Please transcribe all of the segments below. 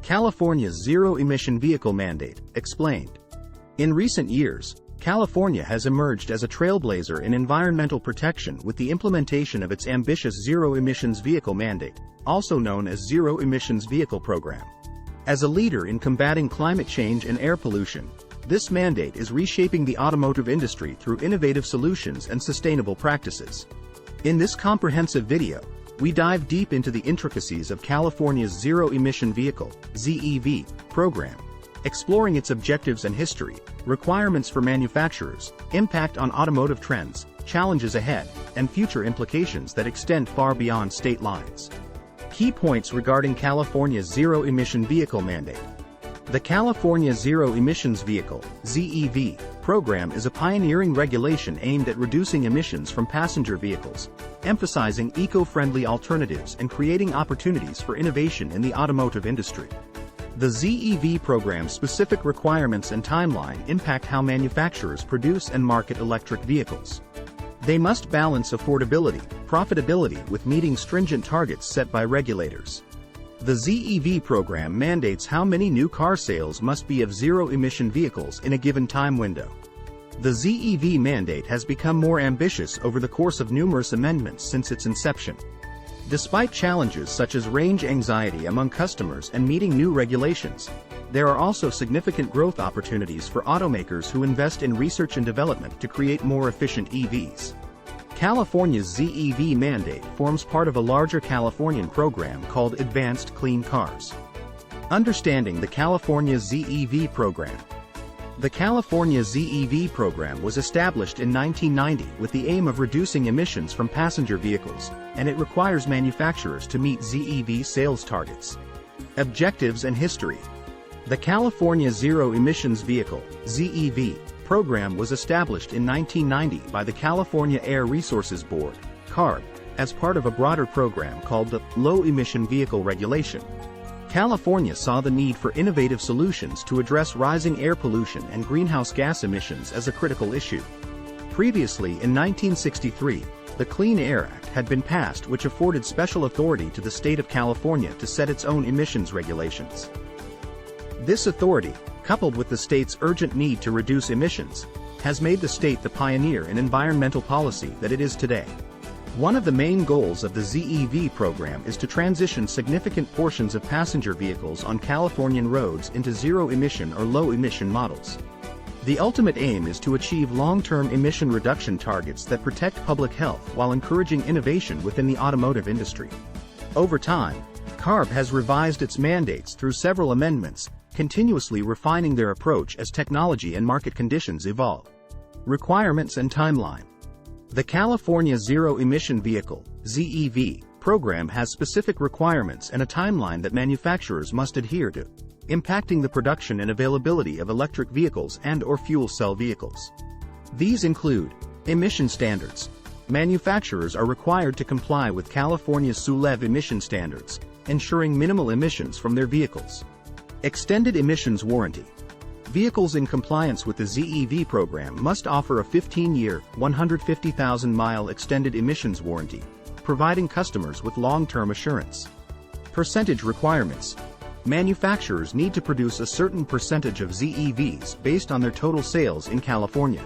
California's Zero Emission Vehicle Mandate, explained. In recent years, California has emerged as a trailblazer in environmental protection with the implementation of its ambitious Zero Emissions Vehicle Mandate, also known as Zero Emissions Vehicle Program. As a leader in combating climate change and air pollution, this mandate is reshaping the automotive industry through innovative solutions and sustainable practices. In this comprehensive video, we dive deep into the intricacies of California's Zero Emission Vehicle (ZEV) program, exploring its objectives and history, requirements for manufacturers, impact on automotive trends, challenges ahead, and future implications that extend far beyond state lines. Key points regarding California's Zero Emission Vehicle Mandate. The California Zero Emissions Vehicle (ZEV) program is a pioneering regulation aimed at reducing emissions from passenger vehicles, emphasizing eco-friendly alternatives and creating opportunities for innovation in the automotive industry. The ZEV program's specific requirements and timeline impact how manufacturers produce and market electric vehicles. They must balance affordability, profitability with meeting stringent targets set by regulators. The ZEV program mandates how many new car sales must be of zero-emission vehicles in a given time window. The ZEV mandate has become more ambitious over the course of numerous amendments since its inception. Despite challenges such as range anxiety among customers and meeting new regulations, there are also significant growth opportunities for automakers who invest in research and development to create more efficient EVs. California's ZEV mandate forms part of a larger Californian program called Advanced Clean Cars. Understanding the California ZEV program. The California ZEV program was established in 1990 with the aim of reducing emissions from passenger vehicles, and it requires manufacturers to meet ZEV sales targets. Objectives and history. The California Zero Emissions Vehicle (ZEV) program was established in 1990 by the California Air Resources Board (CARB) as part of a broader program called the Low Emission Vehicle Regulation. California saw the need for innovative solutions to address rising air pollution and greenhouse gas emissions as a critical issue. Previously, in 1963, the Clean Air Act had been passed, which afforded special authority to the state of California to set its own emissions regulations. This authority, coupled with the state's urgent need to reduce emissions, has made the state the pioneer in environmental policy that it is today. One of the main goals of the ZEV program is to transition significant portions of passenger vehicles on Californian roads into zero-emission or low-emission models. The ultimate aim is to achieve long-term emission reduction targets that protect public health while encouraging innovation within the automotive industry. Over time, CARB has revised its mandates through several amendments, continuously refining their approach as technology and market conditions evolve. Requirements and timeline. The California Zero Emission Vehicle (ZEV) program has specific requirements and a timeline that manufacturers must adhere to, impacting the production and availability of electric vehicles and/or fuel cell vehicles. These include emission standards. Manufacturers are required to comply with California's ZEV emission standards, ensuring minimal emissions from their vehicles. Extended emissions warranty. Vehicles in compliance with the ZEV program must offer a 15-year, 150,000-mile extended emissions warranty, providing customers with long-term assurance. Percentage requirements. Manufacturers need to produce a certain percentage of ZEVs based on their total sales in California.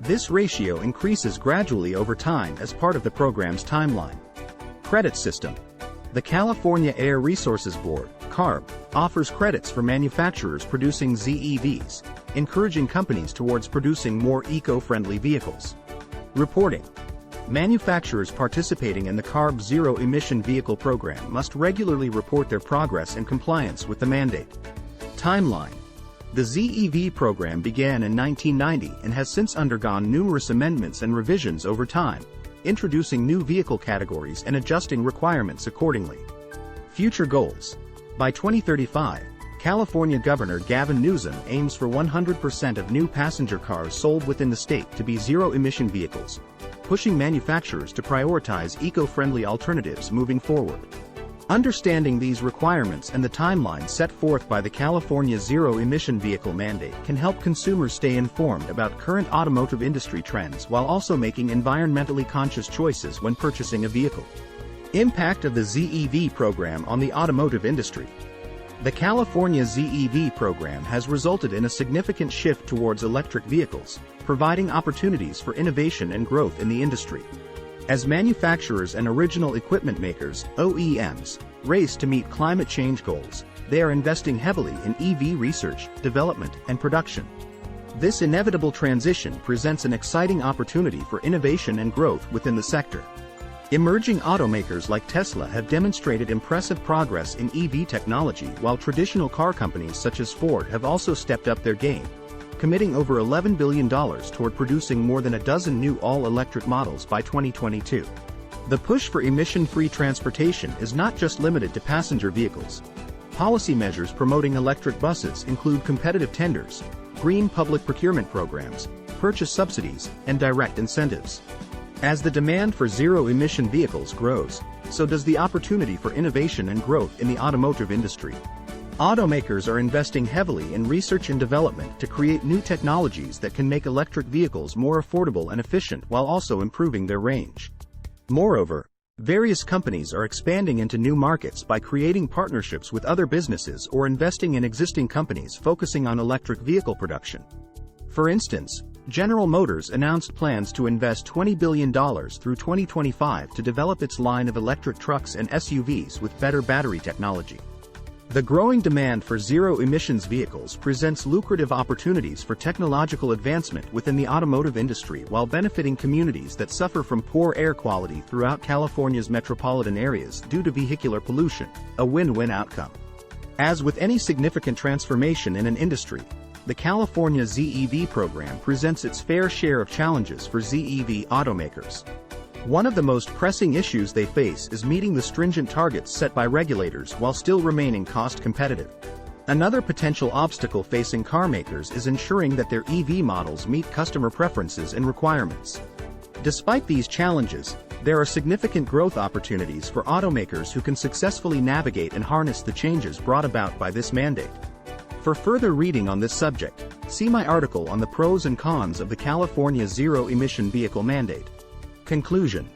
This ratio increases gradually over time as part of the program's timeline. Credit system. The California Air Resources Board (CARB) offers credits for manufacturers producing ZEVs, encouraging companies towards producing more eco-friendly vehicles. Reporting. Manufacturers participating in the CARB Zero Emission Vehicle program must regularly report their progress and compliance with the mandate. Timeline. The ZEV program began in 1990 and has since undergone numerous amendments and revisions over time, introducing new vehicle categories and adjusting requirements accordingly. Future goals. By 2035, California Governor Gavin Newsom aims for 100% of new passenger cars sold within the state to be zero-emission vehicles, pushing manufacturers to prioritize eco-friendly alternatives moving forward. Understanding these requirements and the timeline set forth by the California Zero Emission Vehicle Mandate can help consumers stay informed about current automotive industry trends while also making environmentally conscious choices when purchasing a vehicle. Impact of the ZEV program on the automotive industry. The California ZEV program has resulted in a significant shift towards electric vehicles, providing opportunities for innovation and growth in the industry. As manufacturers and original equipment makers, OEMs, race to meet climate change goals, they are investing heavily in EV research, development, and production. This inevitable transition presents an exciting opportunity for innovation and growth within the sector. Emerging automakers like Tesla have demonstrated impressive progress in EV technology, while traditional car companies such as Ford have also stepped up their game, committing over $11 billion toward producing more than a dozen new all-electric models by 2022. The push for emission-free transportation is not just limited to passenger vehicles. Policy measures promoting electric buses include competitive tenders, green public procurement programs, purchase subsidies, and direct incentives. As the demand for zero-emission vehicles grows, so does the opportunity for innovation and growth in the automotive industry. Automakers are investing heavily in research and development to create new technologies that can make electric vehicles more affordable and efficient while also improving their range. Moreover, various companies are expanding into new markets by creating partnerships with other businesses or investing in existing companies focusing on electric vehicle production. For instance, General Motors announced plans to invest $20 billion through 2025 to develop its line of electric trucks and SUVs with better battery technology. The growing demand for zero-emissions vehicles presents lucrative opportunities for technological advancement within the automotive industry while benefiting communities that suffer from poor air quality throughout California's metropolitan areas due to vehicular pollution, a win-win outcome. As with any significant transformation in an industry, the California ZEV program presents its fair share of challenges for ZEV automakers. One of the most pressing issues they face is meeting the stringent targets set by regulators while still remaining cost competitive. Another potential obstacle facing car makers is ensuring that their EV models meet customer preferences and requirements. Despite these challenges, there are significant growth opportunities for automakers who can successfully navigate and harness the changes brought about by this mandate. For further reading on this subject, see my article on the pros and cons of the California Zero Emission Vehicle Mandate. Conclusion.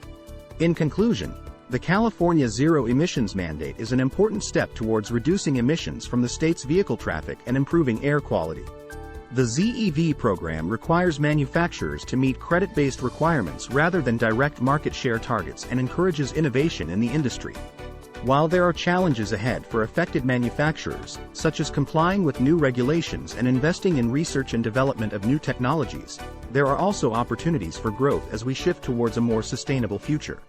In conclusion, the California Zero Emissions Mandate is an important step towards reducing emissions from the state's vehicle traffic and improving air quality. The ZEV program requires manufacturers to meet credit-based requirements rather than direct market share targets and encourages innovation in the industry. While there are challenges ahead for affected manufacturers, such as complying with new regulations and investing in research and development of new technologies, there are also opportunities for growth as we shift towards a more sustainable future.